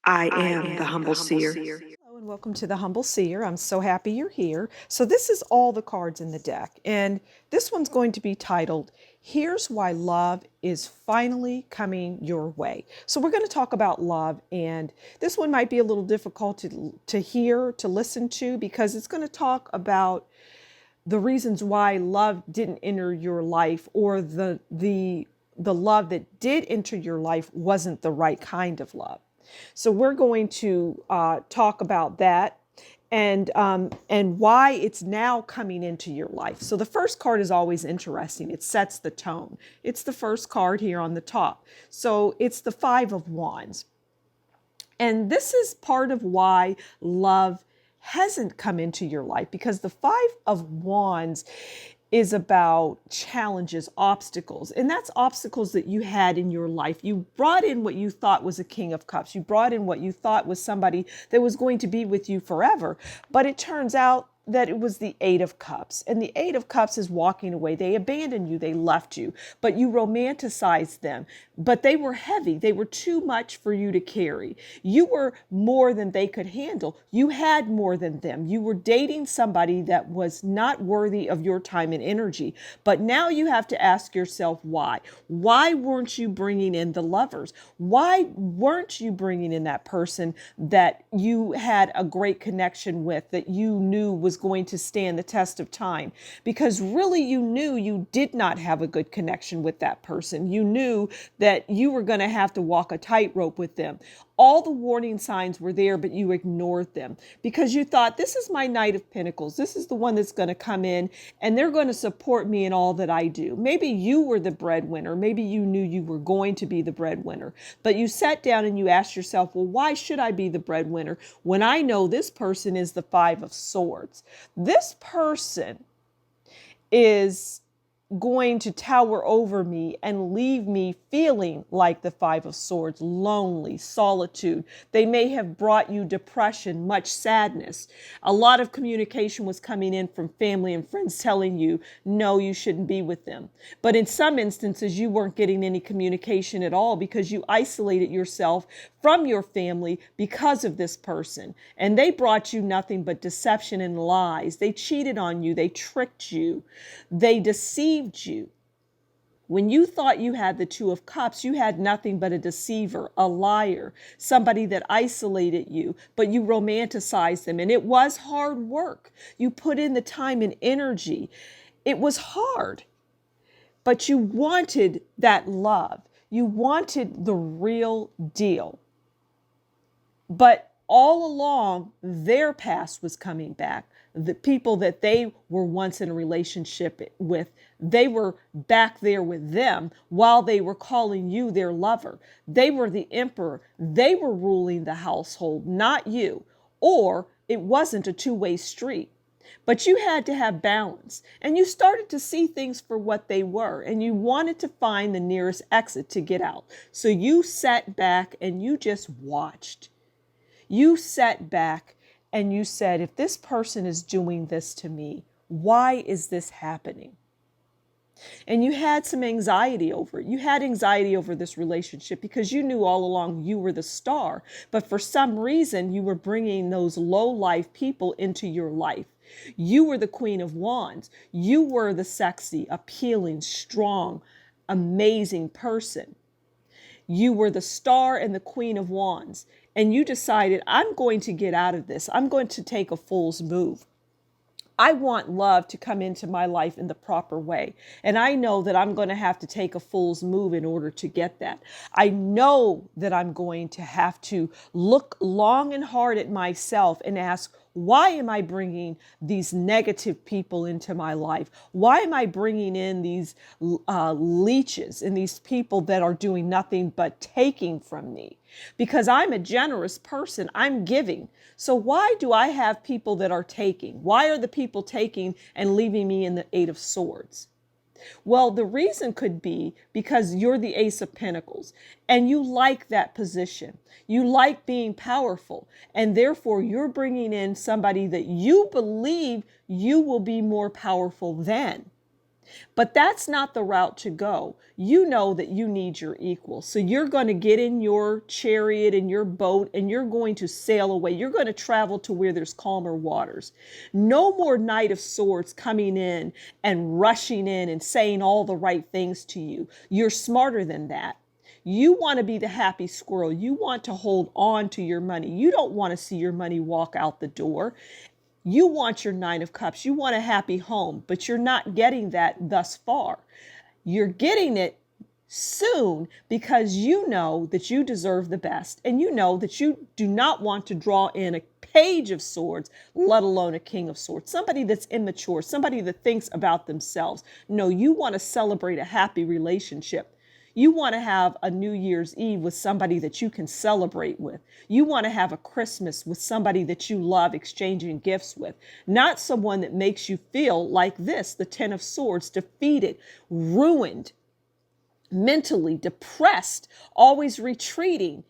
I am the Humble Seer. Hello and welcome to the Humble Seer. I'm so happy you're here. So this is all the cards in the deck, and this one's going to be titled, Here's Why Love is Finally Coming Your Way. So we're going to talk about love, and this one might be a little difficult to hear, to listen to, because it's going to talk about the reasons why love didn't enter your life, or the love that did enter your life wasn't the right kind of love. So we're going to talk about that and why it's now coming into your life. So the first card is always interesting. It sets the tone. It's the first card here on the top. So it's the Five of Wands. And this is part of why love hasn't come into your life, because the Five of Wands is about challenges, obstacles. And that's obstacles that you had in your life. You brought in what you thought was a King of Cups. You brought in what you thought was somebody that was going to be with you forever. But it turns out that it was the Eight of Cups. And the Eight of Cups is walking away. They abandoned you. They left you. But you romanticized them. But they were heavy. They were too much for you to carry. You were more than they could handle. You had more than them. You were dating somebody that was not worthy of your time and energy. But now you have to ask yourself why. Why weren't you bringing in the lovers? Why weren't you bringing in that person that you had a great connection with, that you knew was going to stand the test of time? Because really you knew you did not have a good connection with that person. You knew that you were going to have to walk a tightrope with them. All the warning signs were there, but you ignored them because you thought, this is my Knight of Pentacles. This is the one that's going to come in and they're going to support me in all that I do. Maybe you were the breadwinner. Maybe you knew you were going to be the breadwinner, but you sat down and you asked yourself, well, why should I be the breadwinner when I know this person is the Five of Swords? This person is going to tower over me and leave me feeling like the Five of Swords, lonely, solitude. They may have brought you depression, much sadness. A lot of communication was coming in from family and friends telling you, no, you shouldn't be with them. But in some instances, you weren't getting any communication at all because you isolated yourself from your family because of this person. And they brought you nothing but deception and lies. They cheated on you. They tricked you. They deceived you. When you thought you had the Two of Cups, you had nothing but a deceiver, a liar, somebody that isolated you, but you romanticized them. And it was hard work. You put in the time and energy. It was hard, but you wanted that love. You wanted the real deal. But all along, their past was coming back. The people that they were once in a relationship with, they were back there with them while they were calling you their lover. They were the emperor. They were ruling the household, not you. Or it wasn't a two-way street. But you had to have balance, and you started to see things for what they were, and you wanted to find the nearest exit to get out. So you sat back and you just watched. You sat back and you said, if this person is doing this to me, why is this happening? And you had some anxiety over it. You had anxiety over this relationship because you knew all along you were the star. But for some reason, you were bringing those low-life people into your life. You were the Queen of Wands. You were the sexy, appealing, strong, amazing person. You were the star and the Queen of Wands. And you decided, I'm going to get out of this. I'm going to take a fool's move. I want love to come into my life in the proper way. And I know that I'm going to have to take a fool's move in order to get that. I know that I'm going to have to look long and hard at myself and ask, why am I bringing these negative people into my life? Why am I bringing in these leeches and these people that are doing nothing but taking from me? Because I'm a generous person, I'm giving. So why do I have people that are taking? Why are the people taking and leaving me in the Eight of Swords? Well, the reason could be because you're the Ace of Pentacles and you like that position. You like being powerful, and therefore you're bringing in somebody that you believe you will be more powerful than. But that's not the route to go. You know that you need your equal. So you're going to get in your chariot and your boat and you're going to sail away. You're going to travel to where there's calmer waters. No more Knight of Swords coming in and rushing in and saying all the right things to you. You're smarter than that. You want to be the happy squirrel. You want to hold on to your money. You don't want to see your money walk out the door. You want your Nine of Cups. You want a happy home, but you're not getting that thus far. You're getting it soon because you know that you deserve the best and you know that you do not want to draw in a page of swords, let alone a king of swords, somebody that's immature, somebody that thinks about themselves. No, you want to celebrate a happy relationship. You want to have a New Year's Eve with somebody that you can celebrate with. You want to have a Christmas with somebody that you love exchanging gifts with, not someone that makes you feel like this, the Ten of Swords, defeated, ruined, mentally depressed, always retreating.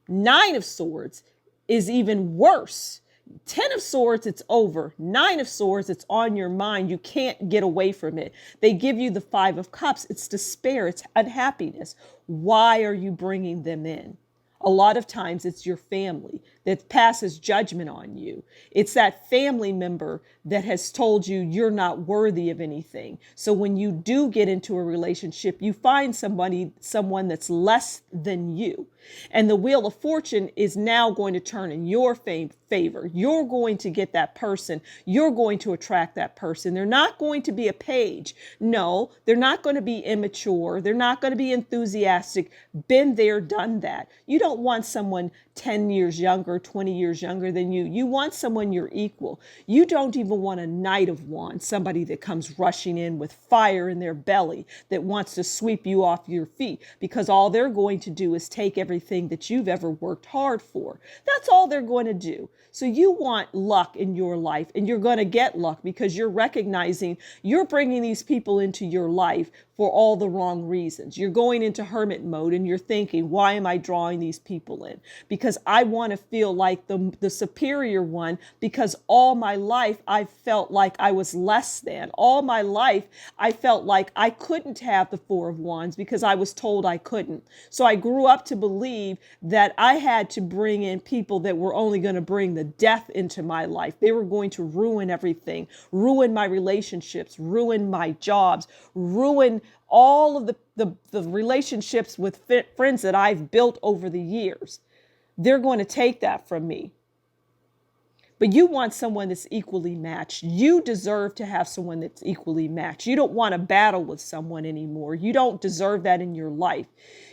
Nine of Swords is even worse. Ten of Swords, it's over. Nine of Swords, it's on your mind. You can't get away from it. They give you the Five of Cups. It's despair. It's unhappiness. Why are you bringing them in? A lot of times it's your family that passes judgment on you. It's that family member that has told you you're not worthy of anything. So when you do get into a relationship, you find someone that's less than you. And the Wheel of Fortune is now going to turn in your favor. You're going to get that person. You're going to attract that person. They're not going to be a page. No, they're not going to be immature. They're not going to be enthusiastic. Been there, done that. You don't want someone 10 years younger, 20 years younger than you. You want someone you're equal. You don't even want a Knight of Wands, somebody that comes rushing in with fire in their belly that wants to sweep you off your feet because all they're going to do is take everything that you've ever worked hard for. That's all they're going to do. So you want luck in your life and you're going to get luck because you're recognizing you're bringing these people into your life for all the wrong reasons. You're going into hermit mode and you're thinking, why am I drawing these people in? Because I want to feel like the superior one because all my life I felt like I was less than. All my life I felt like I couldn't have the Four of Wands because I was told I couldn't. So I grew up to believe that I had to bring in people that were only going to bring the death into my life. They were going to ruin everything, ruin my relationships, ruin my jobs, ruin all of the relationships with friends that I've built over the years. They're going to take that from me. But you want someone that's equally matched. You deserve to have someone that's equally matched. You don't want to battle with someone anymore. You don't deserve that in your life.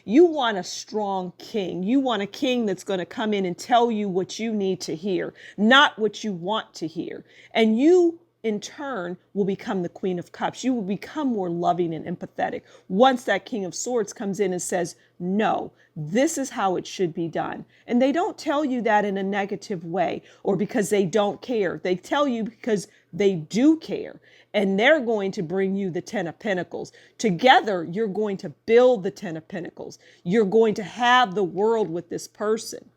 You want a strong king. You want a king that's going to come in and tell you what you need to hear, not what you want to hear. And you, in turn, will become the Queen of Cups. You will become more loving and empathetic once that King of Swords comes in and says, no, this is how it should be done. And they don't tell you that in a negative way or because they don't care. They tell you because they do care. And they're going to bring you the Ten of Pentacles. Together, you're going to build the Ten of Pentacles. You're going to have the world with this person.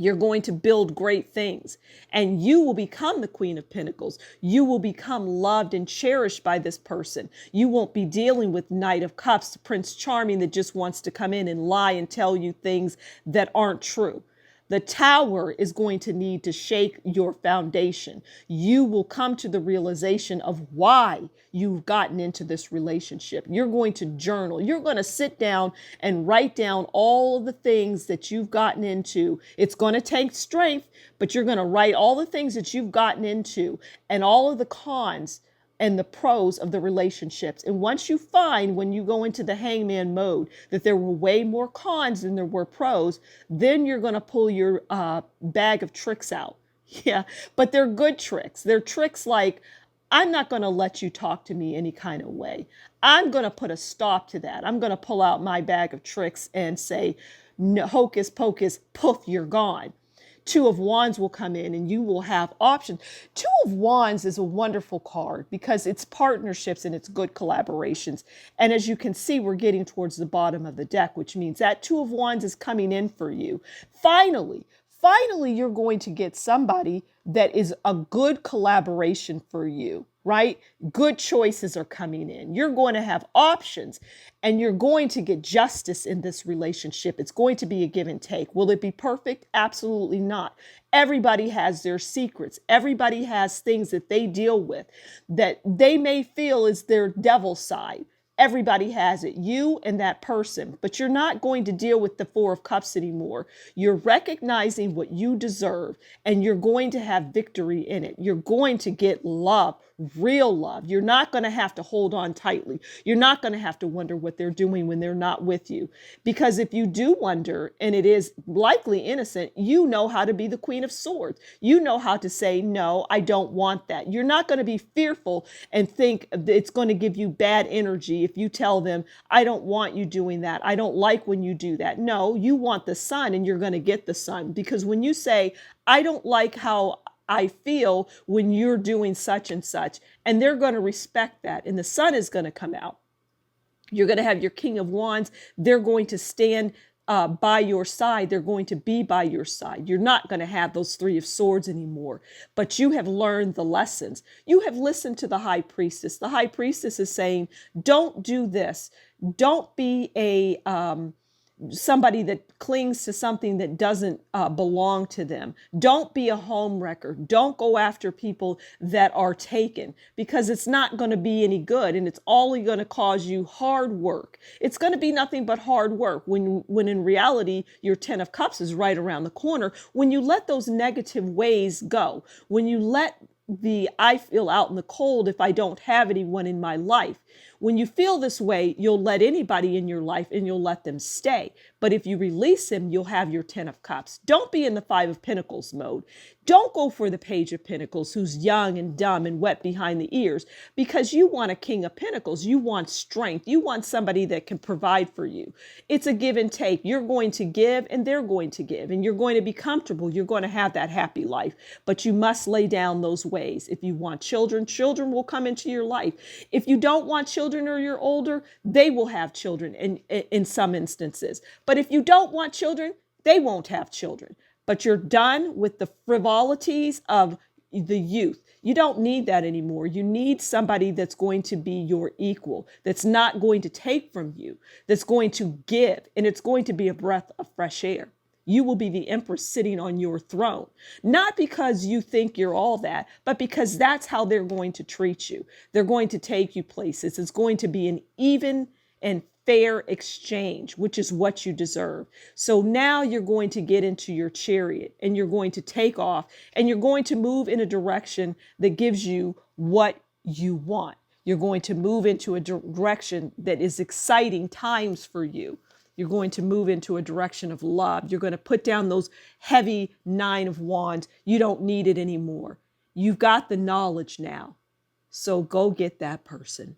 You're going to build great things and you will become the Queen of Pentacles. You will become loved and cherished by this person. You won't be dealing with Knight of Cups, Prince Charming that just wants to come in and lie and tell you things that aren't true. The Tower is going to need to shake your foundation. You will come to the realization of why you've gotten into this relationship. You're going to journal. You're going to sit down and write down all of the things that you've gotten into. It's going to take strength, but you're going to write all the things that you've gotten into and all of the cons and the pros of the relationships. And once you find, when you go into the hangman mode, that there were way more cons than there were pros, then you're going to pull your bag of tricks out. Yeah, but they're good tricks. They're tricks like, I'm not going to let you talk to me any kind of way. I'm going to put a stop to that. I'm going to pull out my bag of tricks and say, no, hocus pocus, poof, you're gone. Two of Wands will come in and you will have options. Two of Wands is a wonderful card because it's partnerships and it's good collaborations. And as you can see, we're getting towards the bottom of the deck, which means that Two of Wands is coming in for you. Finally, you're going to get somebody that is a good collaboration for you, right? Good choices are coming in. You're going to have options and you're going to get justice in this relationship. It's going to be a give and take. Will it be perfect? Absolutely not. Everybody has their secrets. Everybody has things that they deal with that they may feel is their devil side. Everybody has it, you and that person, but you're not going to deal with the Four of Cups anymore. You're recognizing what you deserve and you're going to have victory in it. You're going to get love, real love. You're not going to have to hold on tightly. You're not going to have to wonder what they're doing when they're not with you. Because if you do wonder, and it is likely innocent, you know how to be the Queen of Swords. You know how to say, no, I don't want that. You're not going to be fearful and think it's going to give you bad energy if you tell them, I don't want you doing that. I don't like when you do that. No, you want the sun and you're going to get the sun. Because when you say, I don't like how I feel when you're doing such and such, and they're going to respect that, and the sun is going to come out. You're going to have your King of Wands. They're going to stand by your side. They're going to be by your side. You're not going to have those Three of Swords anymore, but you have learned the lessons. You have listened to the High Priestess. The High Priestess is saying, don't do this. Don't be somebody that clings to something that doesn't belong to them. Don't be a home wrecker. Don't go after people that are taken, because it's not going to be any good, and it's only going to cause you hard work. It's going to be nothing but hard work when in reality, your 10 of Cups is right around the corner. When you let those negative ways go, when you let I feel out in the cold if I don't have anyone in my life. When you feel this way, you'll let anybody in your life and you'll let them stay. But if you release them, you'll have your 10 of Cups. Don't be in the 5 of Pentacles mode. Don't go for the Page of Pentacles who's young and dumb and wet behind the ears, because you want a King of Pentacles. You want strength. You want somebody that can provide for you. It's a give and take. You're going to give and they're going to give, and you're going to be comfortable. You're going to have that happy life, but you must lay down those ways. If you want children, children will come into your life. If you don't want children or you're older, they will have children in some instances. But if you don't want children, they won't have children. But you're done with the frivolities of the youth. You don't need that anymore. You need somebody that's going to be your equal, that's not going to take from you, that's going to give, and it's going to be a breath of fresh air. You will be the empress sitting on your throne, not because you think you're all that, but because that's how they're going to treat you. They're going to take you places. It's going to be an even and fair exchange, which is what you deserve. So now you're going to get into your chariot and you're going to take off and you're going to move in a direction that gives you what you want. You're going to move into a direction that is exciting times for you. You're going to move into a direction of love. You're going to put down those heavy 9 of Wands. You don't need it anymore. You've got the knowledge now. So go get that person.